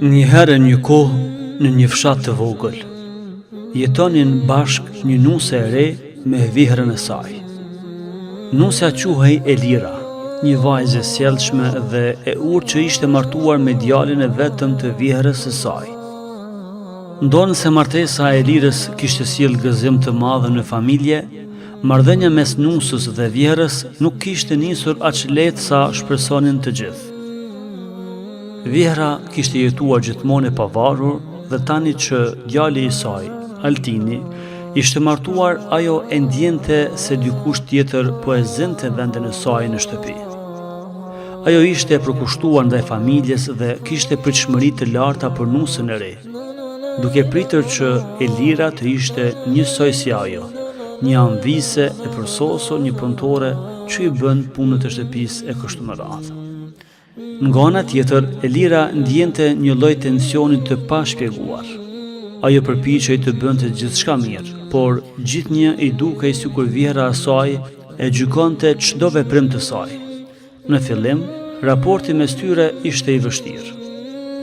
Një herë një kohë në një fshat të vogël, jetonin bashk një nuse e re me vihrën e saj. Nusja quhej Elira, një vajzë e sjellshme dhe e urtë që ishte martuar me djalin e vetëm të vihrës së saj. Ndonë se martesa e Elirës kishte sjell gëzim të madh në familje, marrëdhënia mes nusës dhe vihrës nuk kishte nisur aq lehtë sa shpresonin të gjithë. Vihra kishte jetuar gjithmonë e pavarur dhe tani që djali i saj, Altini, ishte martuar, ajo e ndjente se dikush tjetër po e zinte vendin e saj në shtëpi. Ajo ishte e përkushtuar ndaj familjes dhe kishte pritshmëri të larta për nusën e re, duke pritur që Elira të ishte njësoj si ajo, një anëvise e përsosur, një punëtore që i bën punët e shtëpisë e kështu me radhë. Nga ana tjetër, Elira ndjente një lloj tensioni të pashpjeguar. Ajo përpiqej të bënte gjithçka mirë, por gjithnjë i dukej sikur vihra e saj e gjykonte çdo veprim të saj. Në fillim, raporti mes tyre ishte i vështirë.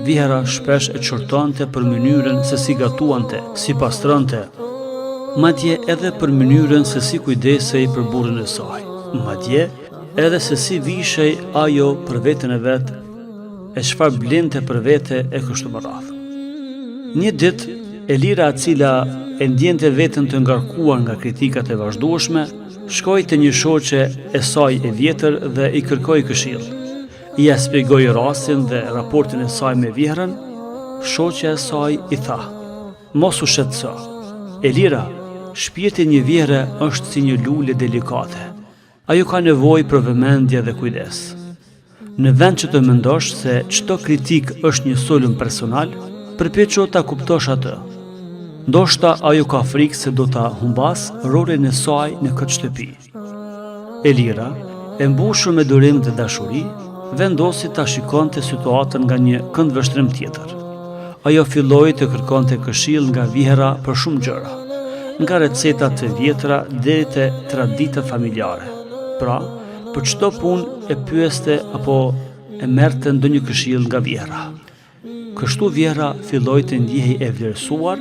Vihra shpesh e çortonte për mënyrën se si gatuante, si pastronte, madje edhe për mënyrën se si kujdesej për burrin e saj, madje edhe se si vishej ajo për veten e vet, e çfarë blinte për vete e kështu me radhë. Një ditë, Elira, e cila e ndjente veten të ngarkuar nga kritikat e vazhdueshme, shkoi te një shoqe e saj e vjetër dhe i kërkoi këshill. Ia shpjegoi rastin dhe raportin e saj me vihrën. Shoqja e saj i tha: "Mos u shqetëso. Elira, shpirti i një vihre është si një lule delikate. Ajo ka nevojë për vëmendje dhe kujdes. Në vend që të mendosh se çdo kritik është një sulm personal, përpiqu ta kuptosh atë. Ndoshta ajo ka frikë se do ta humbas rolin e saj në këtë shtëpi." Elira, e mbushur me durim dhe dashuri, vendosi ta shikonte situatën nga një këndvështrim tjetër. Ajo filloi të kërkonte këshill nga vihra për shumë gjëra, nga recetat të vjetra deri te traditat familjare. Pra, për çdo punë e pyeste apo e merrte ndonjë këshill nga vihra. Kështu vihra filloi të ndjehej e vlerësuar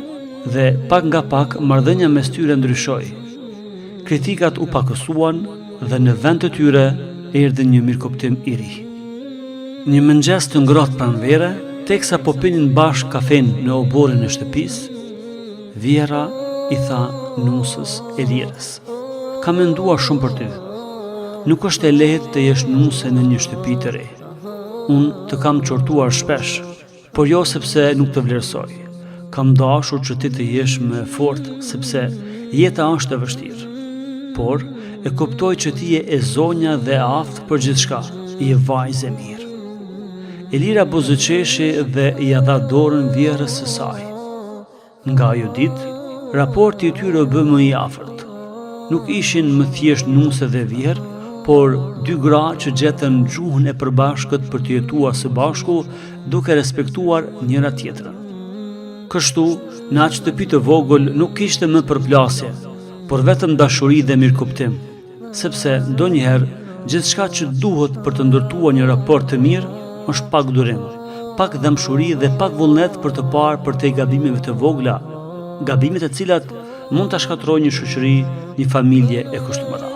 dhe pak nga pak marrëdhënia mes tyre ndryshoi. Kritikat u pakësuan dhe në vend të tyre erdhi një mirëkuptim i ri. Një mëngjes të ngrohtë pranvere, teksa po pinin bashkë kafen në oborrin e shtëpisë, vihra i tha nusës Elirës: "Kam menduar shumë për ty. Nuk është e lehtë të jesh nuse në një shtëpi të re. Unë të kam çortuar shpesh, por jo sepse nuk të vlerësoj. Kam dashur që ti të jesh më fort sepse jeta është e vështirë. Por e kuptoj që ti je e zonja dhe e aftë për gjithçka, je vajzë e mirë." Elira buzëqeshi dhe ia dha dorën vjehrës së saj. Nga ajo ditë, raporti i tyre u bë më i afërt. Nuk ishin më thjesht nuse dhe vjehr, por dy gra që gjetën gjuhën e përbashkët për të jetuar së bashku, duke respektuar njëra tjetrën. Kështu, në atë shtëpi të vogël nuk kishte më përplasje, por vetëm dashuri dhe mirëkuptim, sepse ndonjëherë gjithçka që duhet për të ndërtuar një raport të mirë është pak durim, pak dëmshuri dhe pak vullnet për të parë përtej gabimeve të vogla, gabimet e cilat mund ta shkatërrojnë një shoqëri, një familje e kështu me radhë.